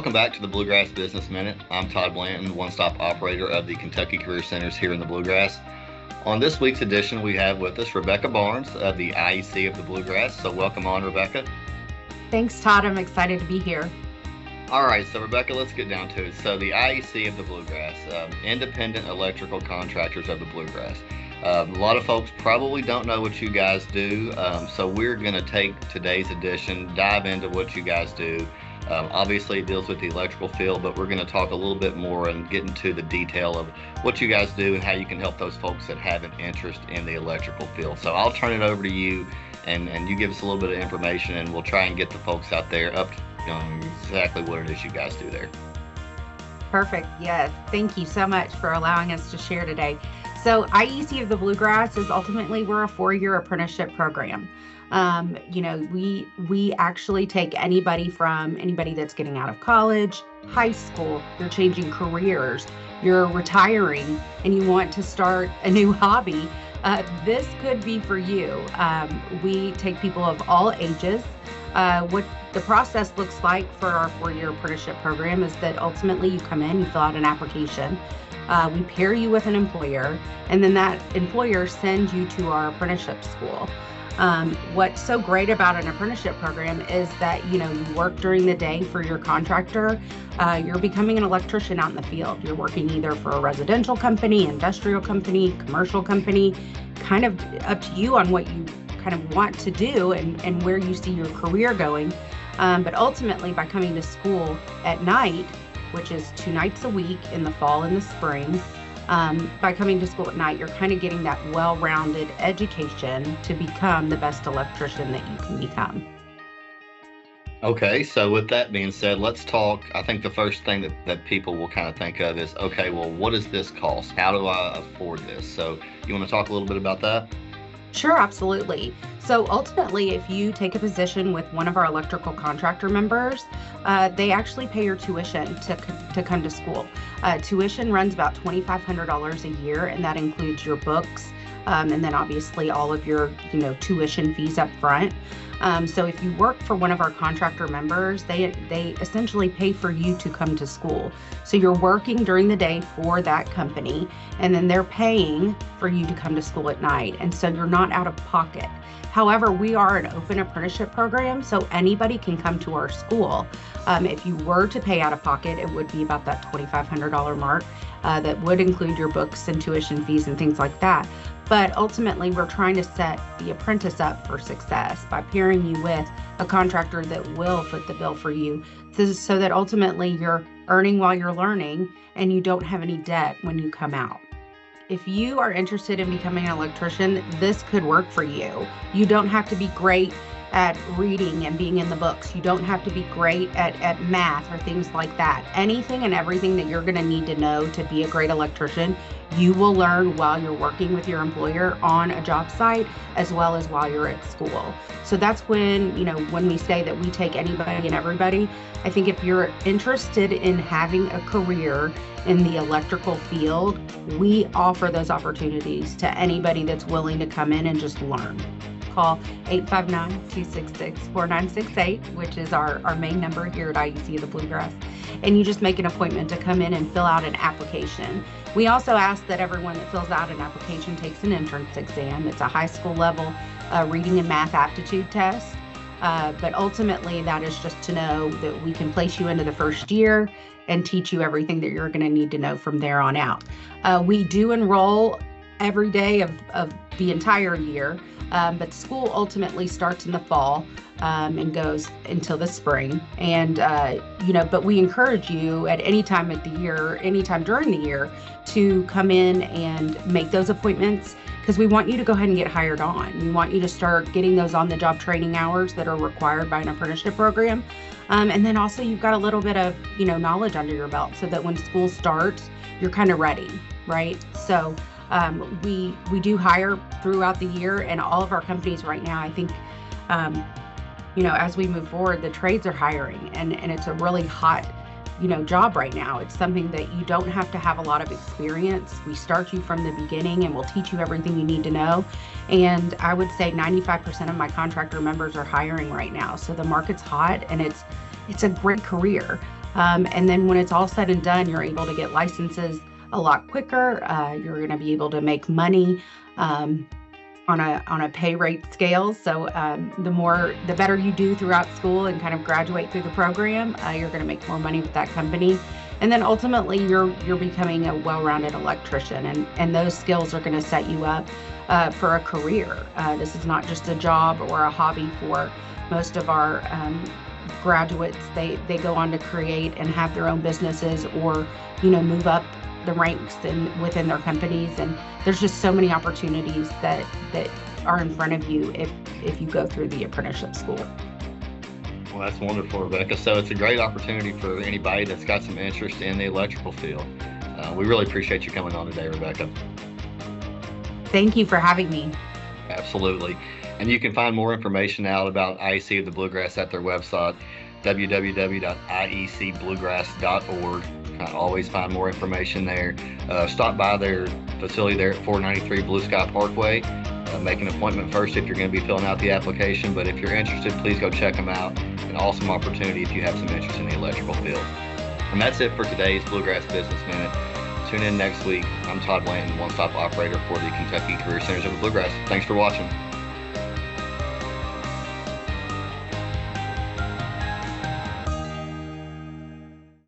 Welcome back to the Bluegrass Business Minute. I'm Todd Blanton, one-stop operator of the Kentucky Career Centers here in the Bluegrass. On this week's edition, we have with us Rebecca Barnes of the IEC of the Bluegrass. So welcome on, Rebecca. Thanks, Todd. I'm excited to be here. All right, so Rebecca, let's get down to it. So the IEC of the Bluegrass, Independent Electrical Contractors of the Bluegrass. A lot of folks probably don't know what you guys do, so we're going to take today's edition, dive into what you guys do. Obviously, it deals with the electrical field, but we're going to talk a little bit more and get into the detail of what you guys do and how you can help those folks that have an interest in the electrical field. So I'll turn it over to you, and you give us a little bit of information, and we'll try and get the folks out there up to exactly what it is you guys do there. Perfect. Yes. Thank you so much for allowing us to share today. So IEC of the Bluegrass is ultimately, we're a 4-year apprenticeship program. We actually take anybody that's getting out of college, high school, you're changing careers, you're retiring, and you want to start a new hobby. This could be for you. We take people of all ages. What the process looks like for our 4-year apprenticeship program is that ultimately you come in, you fill out an application. We pair you with an employer, and then that employer sends you to our apprenticeship school. What's so great about an apprenticeship program is that, you work during the day for your contractor. You're becoming an electrician out in the field. You're working either for a residential company, industrial company, commercial company, kind of up to you on what you kind of want to do and where you see your career going. But ultimately, by coming to school at night, which is 2 nights a week in the fall and the spring, by coming to school at night, you're kind of getting that well-rounded education to become the best electrician that you can become. Okay, so with that being said, let's talk. I think the first thing that people will kind of think of is, okay, well, what does this cost? How do I afford this? So you want to talk a little bit about that? Sure, absolutely. So ultimately, if you take a position with one of our electrical contractor members, they actually pay your tuition to come to school. Tuition runs about $2,500 a year, and that includes your books, and then obviously all of your, tuition fees up front. So if you work for one of our contractor members, they essentially pay for you to come to school. So you're working during the day for that company, and then they're paying for you to come to school at night. And so you're not out of pocket. However, we are an open apprenticeship program, so anybody can come to our school. If you were to pay out of pocket, it would be about that $2,500 mark. That would include your books and tuition fees and things like that. But ultimately, we're trying to set the apprentice up for success by pairing you with a contractor that will foot the bill for you, so that ultimately you're earning while you're learning and you don't have any debt when you come out. If you are interested in becoming an electrician, this could work for you. You don't have to be great at reading and being in the books. You don't have to be great at math or things like that. Anything and everything that you're going to need to know to be a great electrician, you will learn while you're working with your employer on a job site, as well as while you're at school. So that's when we say that we take anybody and everybody. I think if you're interested in having a career in the electrical field, we offer those opportunities to anybody that's willing to come in and just learn. Call 859-266-4968, which is our main number here at IEC of the Bluegrass. And you just make an appointment to come in and fill out an application. We also ask that everyone that fills out an application takes an entrance exam. It's a high school level reading and math aptitude test. But ultimately, that is just to know that we can place you into the first year and teach you everything that you're going to need to know from there on out. We do enroll every day of the entire year. But school ultimately starts in the fall and goes until the spring. And, but we encourage you at any time of the year, anytime during the year, to come in and make those appointments, because we want you to go ahead and get hired on. We want you to start getting those on-the-job training hours that are required by an apprenticeship program. And then also you've got a little bit of, knowledge under your belt so that when school starts, you're kind of ready, right? So we do hire throughout the year, and all of our companies right now, I think, as we move forward, the trades are hiring, and it's a really hot, job right now. It's something that you don't have to have a lot of experience. We start you from the beginning, and we'll teach you everything you need to know. And I would say 95% of my contractor members are hiring right now. So the market's hot, and it's a great career. And then when it's all said and done, you're able to get licenses a lot quicker. You're going to be able to make money on a pay rate scale. So the better you do throughout school and kind of graduate through the program, you're going to make more money with that company. And then ultimately, you're becoming a well-rounded electrician, and those skills are going to set you up for a career. This is not just a job or a hobby for most of our graduates. They go on to create and have their own businesses, or move up the ranks within their companies. And there's just so many opportunities that are in front of you if you go through the apprenticeship school. Well, that's wonderful, Rebecca. So it's a great opportunity for anybody that's got some interest in the electrical field. We really appreciate you coming on today, Rebecca. Thank you for having me. Absolutely. And you can find more information out about IEC of the Bluegrass at their website, www.iecbluegrass.org. Always find more information there. Stop by their facility there at 493 Blue Sky Parkway. Make an appointment first if you're going to be filling out the application, but if you're interested, please go check them out. An awesome opportunity if you have some interest in the electrical field. And that's it for today's Bluegrass Business Minute. Tune in next week. I'm Todd Blanton, one-stop operator for the Kentucky Career Centers of the Bluegrass. Thanks for watching.